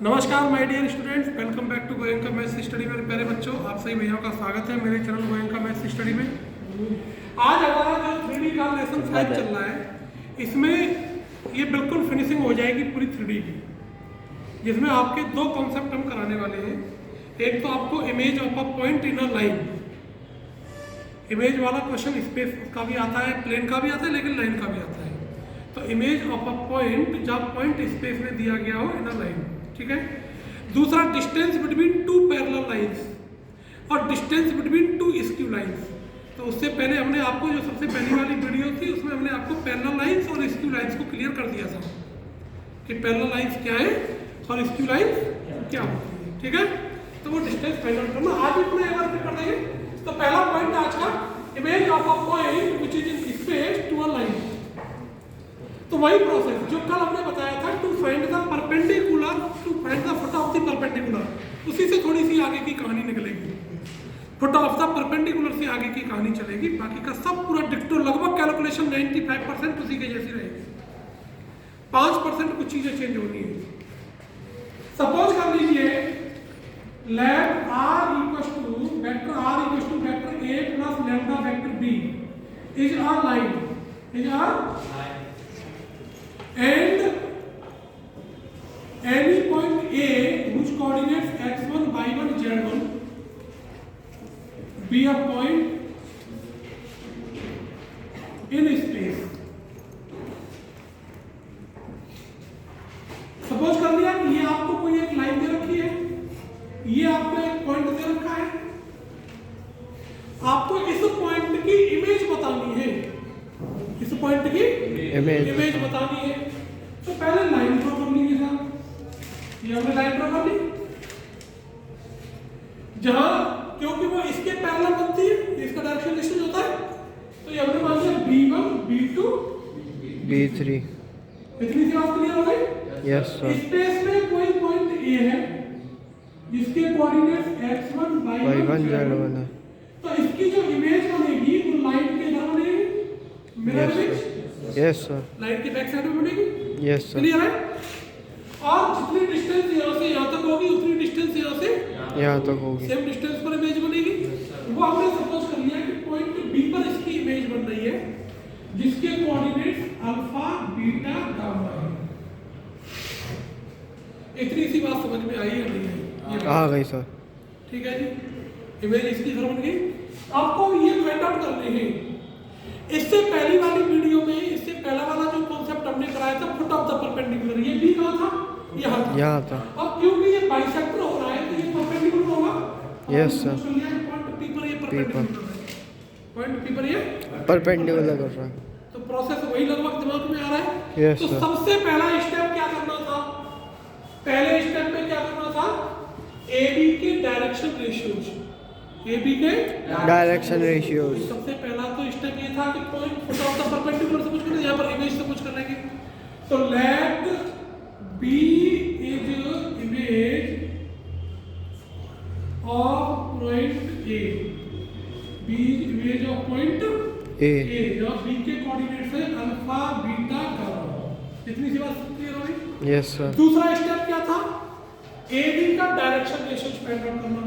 नमस्कार my dear students, welcome back to Goenka maths study. मेरे प्यारे बच्चों, आप सभी भैया का स्वागत है मेरे चैनल गोयंका मैथ्स स्टडी में। आज हमारा जो 3D का लेसन 5 चल रहा है, इसमें ये बिल्कुल फिनिशिंग हो जाएगी पूरी 3D की, जिसमें आपके दो कॉन्सेप्ट हम कराने वाले हैं। एक तो आपको image of a point in a line, image वाला क्वेश्चन स्पेस का भी आता है, प्लेन का भी आता है, लेकिन लाइन का भी आता है। तो इमेज ऑफ अ पॉइंट जब पॉइंट स्पेस में दिया गया हो इन अ लाइन, ठीक है। दूसरा distance between two parallel lines और distance between two skew lines. तो उससे पहले हमने आपको जो सबसे पहली वाली वीडियो थी उसमें हमने आपको पैरेलल लाइंस और स्क्यू लाइंस को क्लियर कर दिया था कि पैरेलल लाइंस क्या है और स्क्यू लाइंस क्या होती है, ठीक है। तो वो डिस्टेंस फाइंड आउट करना आज भी अपने एक बार कर देंगे। तो पहला पॉइंट आज का, image of a point which is in space to a line. तो वही प्रोसेस जो कल हमने बताया था, to find the perpendicular, to find the foot of the perpendicular, उसी से थोड़ी सी आगे की कहानी निकलेगी। फुट ऑफ द परपेंडिकुलर से आगे की कहानी चलेगी, बाकी का सब पूरा डिक्टो, लगभग कैलकुलेशन 95% उसी के जैसी रहेगी। 5% कुछ चीजें चेंज होनी है। सपोज कर लीजिए let r equals to vector r equals to vector a plus lambda vector b is a line, is a and any point A whose coordinates x1, y1, z1 be a point in space। Suppose कर लिया कि ये आपको कोई एक line दे रखी है, ये आपको एक पॉइंट दे रखा है, आपको इस पॉइंट की इमेज बतानी है, इस पॉइंट की इमेज बतानी है। तो पहले लाइन ड्रॉ कर लीजिए साहब, ये हमने लाइन ड्रॉ कर ली, जहां क्योंकि वो इसके पैरेलल बनती है, इसका डायरेक्शन डिस्टेंस होता है, तो ये हमने मान लिया b1, b2, b3। इतनी सी बात क्लियर हो गई? Yes sir. स्पेस में कोई पॉइंट A है जिसके कोऑर्डिनेट्स x1, y1, z1 है, तो इसकी जो इमेज बनेगी वो लाइन के इधर बनेगी, mirror image. Yes sir. Line के बैक साइड में बनेगी। Yes sir. क्लियर है? और जितनी डिस्टेंस यहाँ से यहाँ तक होगी उतनी डिस्टेंस यहाँ से यहाँ तक होगी, सेम डिस्टेंस पर इमेज बनेगी। वो हमने सपोज कर लिया कि पॉइंट B पर इसकी इमेज बन रही है जिसके कोऑर्डिनेट्स अल्फा, बीटा, गामा है। इतनी सी बात समझ में आई है नहीं? आ गई सर। ठीक है जी, इमेज इसकी इधर बन गई। आपको ये फाइंड आउट करने हैं। इससे पहली वाली वीडियो में, इससे पहला वाला जो कॉन्सेप्ट हमने कराया था फुट ऑफ द परपेंडिकुलर, ये भी कहाँ था? यहाँ था। और क्योंकि ये बाइसेक्टर हो रहा है तो ये परपेंडिकुलर होगा। Yes sir. पॉइंट P पर ये परपेंडिकुलर है, पॉइंट P पर ये परपेंडिकुलर कर रहा है। तो प्रोसेस वही लगभग दिमाग में आ रहा है। Yes sir. तो सबसे पहला स्टेप क्या करना था? पहले स्टेप में क्या करना था? AB के डायरेक्शन रेशियोज, AB के डायरेक्शन रेशियोज। सबसे पहला तो स्टेप ये था कि point foot of the perpendicular समझ कर, यहाँ पर इमेज समझ कर लेंगे। तो let B is image of point A, B image of point A, और B के कोऑर्डिनेट्स है अल्फा, बीटा, गामा। इतनी सी बात क्लियर हो गई? Yes sir. दूसरा स्टेप क्या था? AB का डायरेक्शन रेशियोज फाइंड आउट करना।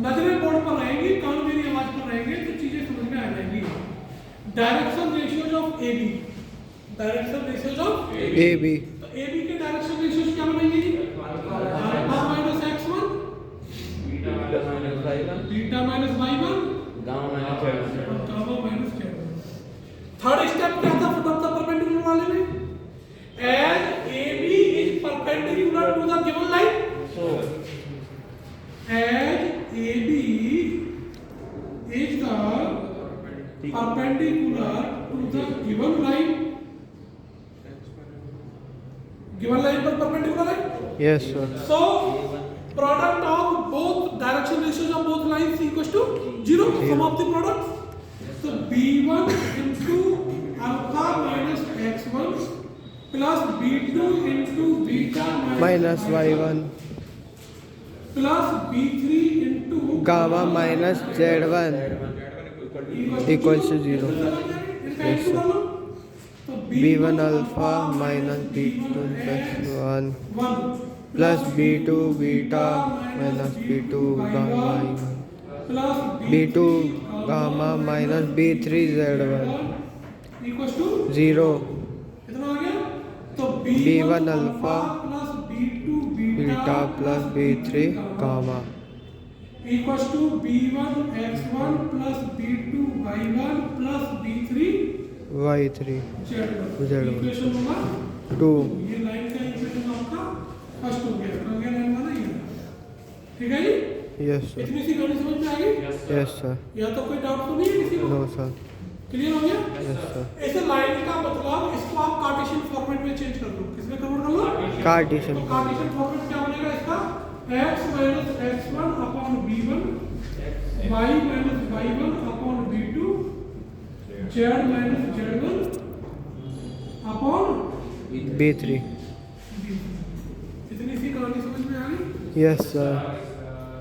नजरें बोर्ड पर रहेंगी, कान मेरी आवाज पर रहेंगे, तो चीजें समझ में आ जाएंगी। Direction ratios of AB, direction ratios of AB। तो AB के डायरेक्शन रेशियोज क्या बनेंगे जी? Alpha minus x1, beta minus y1, gamma minus z1। Third step क्या था फुट ऑफ द परपेंडिकुलर वाले में? As AB is perpendicular to the given line, as AB is the perpendicular to the given line, given line पर perpendicular है? Yes sir. So product of both direction ratios of both lines equals to 0. Sum of the products. So B1 into alpha minus x1 plus B2 into beta minus y1 plus B3 into gamma minus Z1 equals to 0। B1 alpha minus B2 plus 1 plus B2 beta minus B2 gamma plus B2 gamma minus B3 Z1 equal to 0 कितना आ गया? तो B1 alpha plus B2 beta plus B3 gamma equal to B1 X1 plus B2 Y1 plus B3 Y3 Z1 equation होगा 2 ये line का equation आपका first हो गया लाइन वाला ये। ठीक है जी? यस सर इतनी सी कहानी समझ में आ गई? यस सर या तो कोई डाउट तो नहीं है किसी को? नो सर क्लियर हो गया? यस सर ऐसे लाइन का मतलब इसको आप कार्टेशियन फॉर्मेट में चेंज कर लो। किसमें कन्वर्ट कर लो? कार्टेशियन तो कार्टेशियन फॉर्मेट क्या बनेगा इसका? x minus x1 upon b1 y minus y1 upon b2 z minus z1 upon B3 इतनी सी कहानी समझ में आ गई? यस सर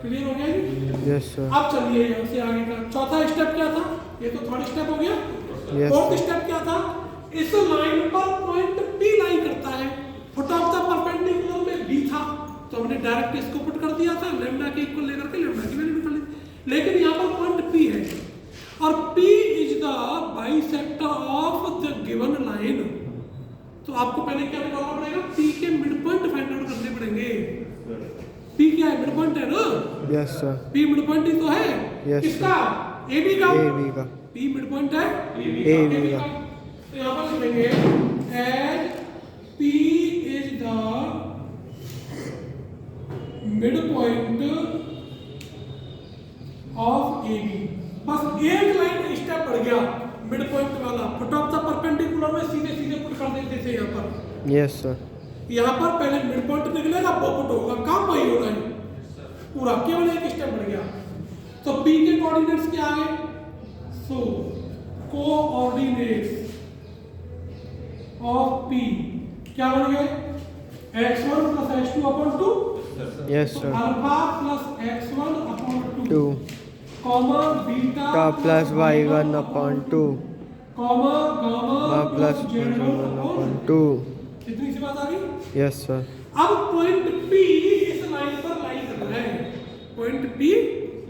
क्लियर हो गया जी? यस सर अब चलिए यहाँ से आगे का चौथा स्टेप क्या था? ये तो थर्ड स्टेप हो गया। Yes, fourth sir. स्टेप क्या था? इस लाइन पर पॉइंट P लाई करता है। फुट ऑफ द परपेंडिकुलर में B था तो हमने डायरेक्ट इसको पुट कर दिया था लैम्डा के इक्वल लेकर के लैम्डा की वैल्यू निकाल ली। लेकिन यहाँ पर पॉइंट P है और P is the bisector of the given line. तो आपको पहले क्या निकालना पड़ेगा? P के मिड पॉइंट फाइंड आउट करने पड़ेंगे। P क्या है? मिड पॉइंट है ना? Yes sir P midpoint ही तो है। Yes, किसका? AB का। AB का P मिड पॉइंट है AB का तो यहाँ पर लिखेंगे as P is the midpoint of AB। बस एक लाइन स्टेप बढ़ गया मिड पॉइंट वाला। फुट ऑफ द परपेंडिकुलर में सीधे सीधे पुट कर देते थे यहाँ पर। यस सर यहाँ पर पहले मिड पॉइंट निकलेगा वो पुट होगा, काम वही होगा पूरा, केवल एक स्टेप बढ़ गया। तो P के कोऑर्डिनेट्स क्या आ गए? सो कोऑर्डिनेट्स ऑफ P क्या बन गए? x1 plus x2 upon 2 yes sir alpha plus x1 upon 2 comma beta का plus Y1 upon 2 comma gamma plus z1 Y1 upon upon 2 इतनी सी बात आ गई। यस सर अब पॉइंट P इस लाइन पर लाई कर रहा है। पॉइंट P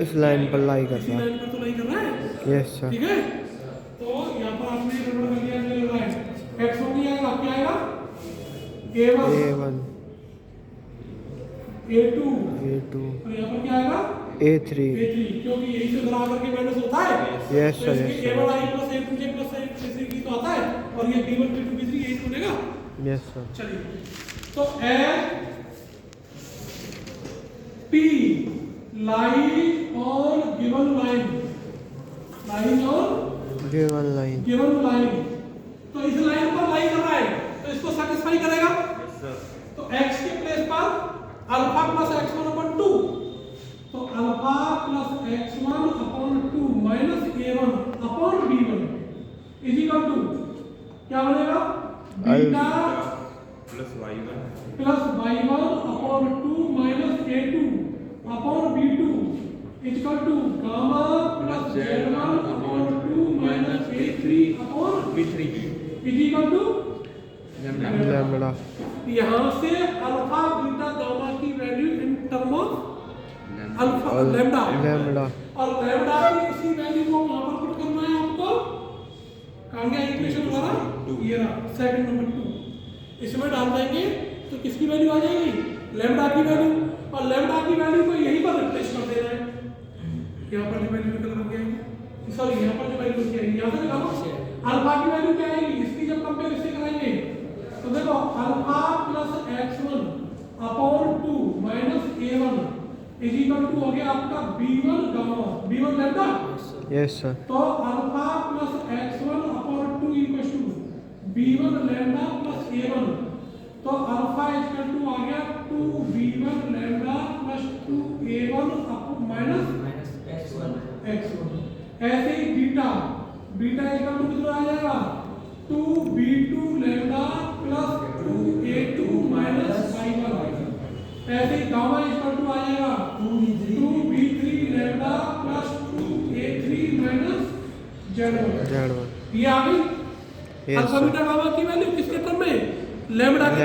इस लाइन पर लाई कर इसी रहा लाइन पर तो लाई कर रहा है। यस सर ठीक है? तो यहाँ पर आपने गड़बड़ कर दिया जो लाइन x हो गया आएगा क्या आएगा? A1 A1 A2 A2 और यहाँ पर क्या आएगा? A3 क्योंकि यही से बराबर के माइनस होता है। Yes, तो sir, इसमें yes, sir. A1 I plus A2 J plus A3 की तो आता है और ये B1 B2 B3 यही तो बनेगा। यस सर चलिए तो as P lies on given line given line तो इस लाइन पर लाई कर रहा है तो इसको सेटिस्फाई करेगा। तो x के प्लेस पर अल्फा प्लस x1 अपॉन 2 तो alpha plus x1 upon 2 minus a1 upon b1 is equal to क्या बनेगा? Beta plus y1 upon 2 minus a2 upon b2 is equal to gamma plus z1 upon 2 minus a3 upon b3 is equal to lambda यहाँ से alpha beta gamma की value in term of alpha lambda और lambda की इसी value को यहाँ पर put करना है आपको। कहाँ गया इक्वेशन हमारा? ये रहा सेकंड नंबर 2। इसमें डाल देंगे तो किसकी वैल्यू आ जाएगी? लैम्डा की वैल्यू और लैम्डा की वैल्यू को यहीं पर रिप्लेस कर देना है। यहाँ पर जो वैल्यू निकल कर आएगी सॉरी यहाँ पर जो वैल्यू निकल आएगी यहाँ से निकालो अल्फा की वैल्यू क्या आएगी? इसकी जब कंपेयर इससे कराएंगे तो देखो alpha plus x1 upon 2 minus a1 is equal to हो गया आपका b1 gamma b1 lambda. Yes sir तो alpha plus x1 upon 2 equal to b1 lambda plus a1 तो अल्फा इक्वल टू आ गया 2b1 lambda plus 2a1 upon minus x1 ऐसे ही beta equal to कितना आ जाएगा? 2b2 lambda plus 2a2 minus y1 ऐसे ही gamma equal to आ जाएगा 2b3 lambda plus 2a3 minus z1 ये आ गई alpha beta gamma की value किसके टर्म में? लैम्डा के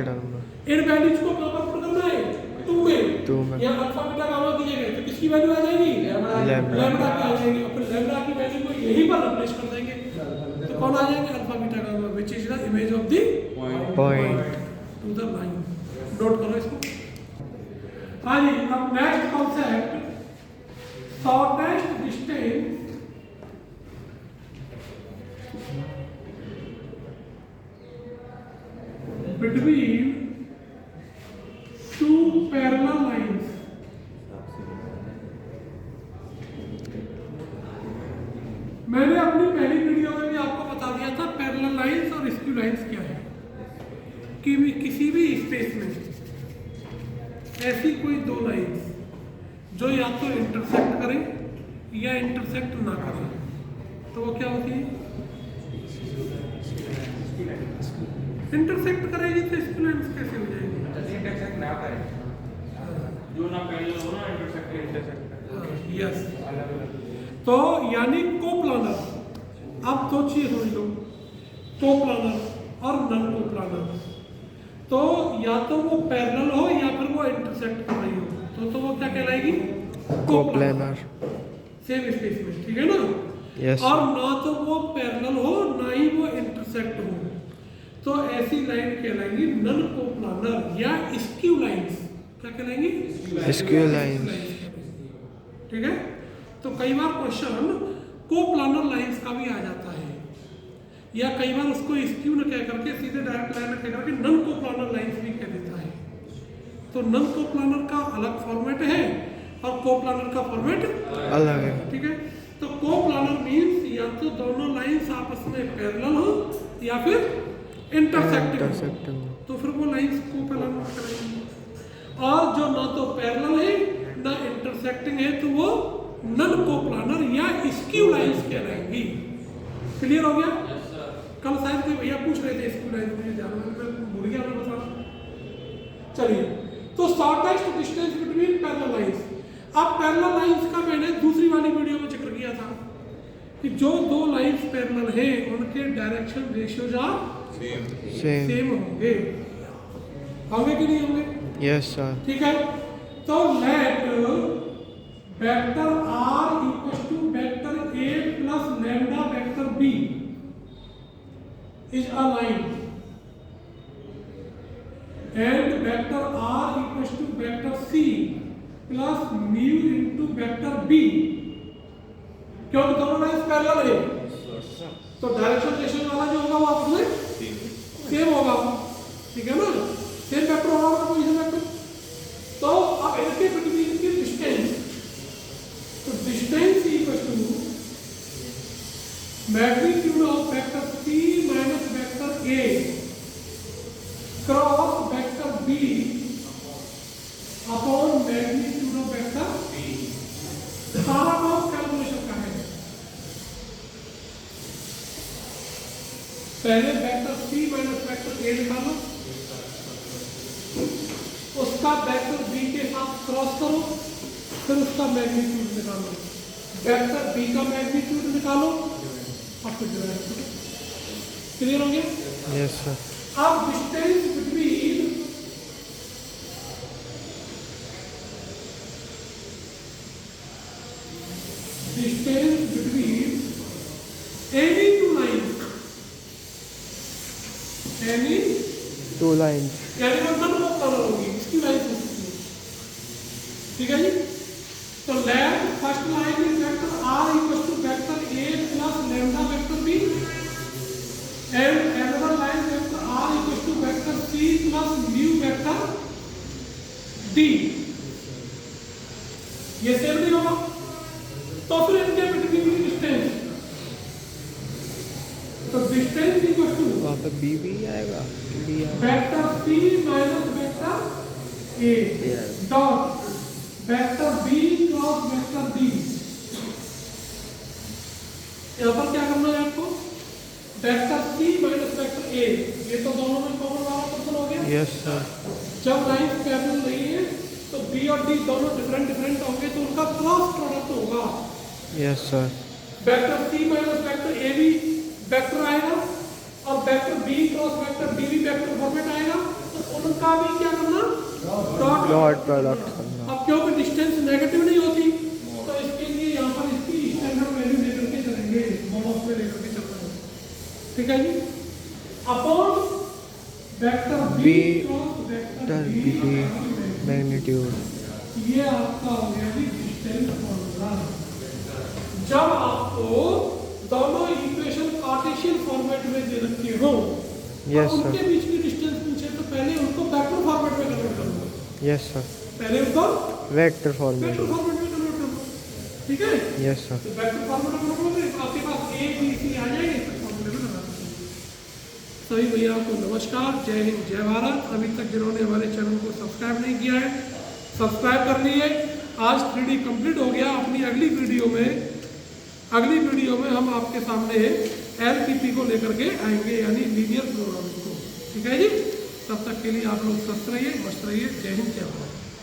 टर्म में। इन वैल्यूज को कहां पर पुट करना टू में यहाँ अल्फा बीटा गामा दिए गए तो किसकी वैल्यू आ जाएगी? लैम्डा लैम्डा की आ जाएगी और फिर लैम्डा की वैल्यू को यहीं पर रिप्लेस कर देंगे तो कौन आ जाएंगे? Alpha beta gamma which is the image of the point two the line. Note करो इसको। हाँ जी, अब next concept shortest distance between two parallel lines। मैंने अपनी पहली वीडियो में भी आपको बता दिया था पैरेलल लाइंस और स्क्यू लाइंस क्या है कि किसी भी स्पेस में ऐसी कोई दो लाइंस जो या तो इंटरसेक्ट करें या इंटरसेक्ट ना करें तो वो क्या होती है? इंटरसेक्ट करेगी तो स्क्यू लाइंस कैसे हो जाएगी? इंटरसेक्ट ना करें जो ना पैरेलल हो ना इंटरसेक्ट यस। तो यानी कोप्लानर। अब दो चीज समझ लो, कोप्लानर और नॉन कोप्लानर। तो या तो वो पैरेलल हो या फिर वो इंटरसेक्ट कर रही हो तो वो क्या कहलाएगी? कोप्लानर। सेम स्पेस में, ठीक है ना? यस और ना तो वो पैरेलल हो ना ही वो इंटरसेक्ट हो तो ऐसी लाइन कहलाएंगी नॉन कोप्लानर या स्क्यू लाइंस। क्या कहलाएंगी? Skew lines. ठीक है। तो कई बार क्वेश्चन कोप्लानर लाइंस का भी आ जाता है या कई बार उसको स्क्यू न कह करके सीधे डायरेक्ट लाइन कह करके नॉन कोप्लानर लाइंस भी कह देता है। तो नॉन कोप्लानर का अलग फॉर्मेट है और कोप्लानर का फॉर्मेट अलग है। ठीक है। तो कोप्लानर मींस या तो दोनों लाइंस आपस में पैरेलल हो या फिर इंटरसेक्टिंग हो तो फिर वो लाइंस कोप्लानर करेंगी। और जो ना तो पैरेलल है ना इंटरसेक्टिंग है तो वो नॉन कोप्लानर या स्क्यू लाइंस कहलाएंगी। क्लियर हो गया? कल शायद कोई भैया पूछ रहे थे स्क्यू लाइंस मुझे ध्यान में, मैं भूल गया मैं बताना। चलिए, तो shortest distance between parallel lines. अब पैरेलल लाइंस का मैंने दूसरी वाली वीडियो में जिक्र किया था कि जो दो लाइंस पैरेलल हैं उनके डायरेक्शन रेशियोज आर सेम होंगे। होंगे कि नहीं होंगे? Yes sir. ठीक है। तो let vector r equal to vector a plus lambda vector b is a line and vector r equal to vector c plus mu into vector b। क्योंकि दोनों लाइंस पैरेलल है तो डायरेक्शन रेशियो वाला जो होगा वो आपस में सेम होगा। ठीक है ना? सेम वेक्टर होगा ना कोई वेक्टर। तो अब इनके बिटवीन की डिस्टेंस, तो distance equal to magnitude of vector c minus vector a cross vector b upon magnitude of vector b। सारा काम कैलकुलेशन का है। पहले vector c minus vector a निकालो, उसका वेक्टर b के साथ क्रॉस करो, फिर उसका मैग्नीट्यूड निकालो, वेक्टर b का मैग्नीट्यूड निकालो और फिर डिवाइड करो। क्लियर हो गया? Yes sir. अब distance between any two lines यानी मतलब वो कलर होगी इसकी लाइन हो सकती है। ठीक है जी। तो let first line is vector r equal to vector a plus lambda vector b and another line vector r equal to vector c plus mu vector d। ये सेम नहीं होगा तो फिर इनके बिटवीन की डिस्टेंस, तो डिस्टेंस इक्वल टू वहाँ पे b भी आएगा, b आएगा vector c minus vector a dot vector b cross vector d। यहाँ पर क्या करना है आपको? Vector c minus vector a, ये तो दोनों में कॉमन वाला पर्सन हो गया। Yes sir. जब लाइन पैरेलल नहीं है तो b और d दोनों डिफरेंट होंगे तो उनका क्रॉस प्रोडक्ट होगा। Yes sir. Vector c minus vector a भी वेक्टर आएगा और vector b cross vector d भी वेक्टर फॉर्मेट आएगा तो उनका भी क्या करना? डॉट प्रोडक्ट करना। क्योंकि डिस्टेंस नेगेटिव नहीं होती, तो इसके लिए यहाँ पर इसकी स्टैंडर्ड वैल्यू लेकर के चलेंगे, मॉडल्स में लेकर के चलते हैं। ठीक है जी। Upon vector V cross vector B magnitude. ये आपका हो गया जी डिस्टेंस फॉर्मूला। जब आपको दोनों इक्वेशन कार्टेशियन फॉर्मेट में दे रखे हो, यस उनके सर, बीच की डिस्टेंस पूछे तो पहले उनको वेक्टर फॉर्मेट में कन्वर्ट करो। यस सर, पहले उसको वेक्टर फॉर्मेट। वेक्टर फॉर्मेट में कन्वर्ट करो। ठीक है। यस सर, तो वेक्टर फॉर्मेट में कन्वर्ट करो, आपके पास ए बी सी आ जाएंगे, इस फॉर्मूले में लगा दीजिए। सभी भैया को नमस्कार, जय हिंद, जय भारत। अभी तक जिन्होंने हमारे चैनल को सब्सक्राइब नहीं किया है, सब्सक्राइब कर लिए। आज 3D कंप्लीट हो गया। अपनी अगली वीडियो में हम आपके सामने LPP को लेकर के आएंगे, यानी लीनियर प्रोग्रामिंग को। ठीक है जी। तब तक के लिए आप लोग स्वस्थ रहिए, मस्त रहिए। जय हिंद, जय भारत।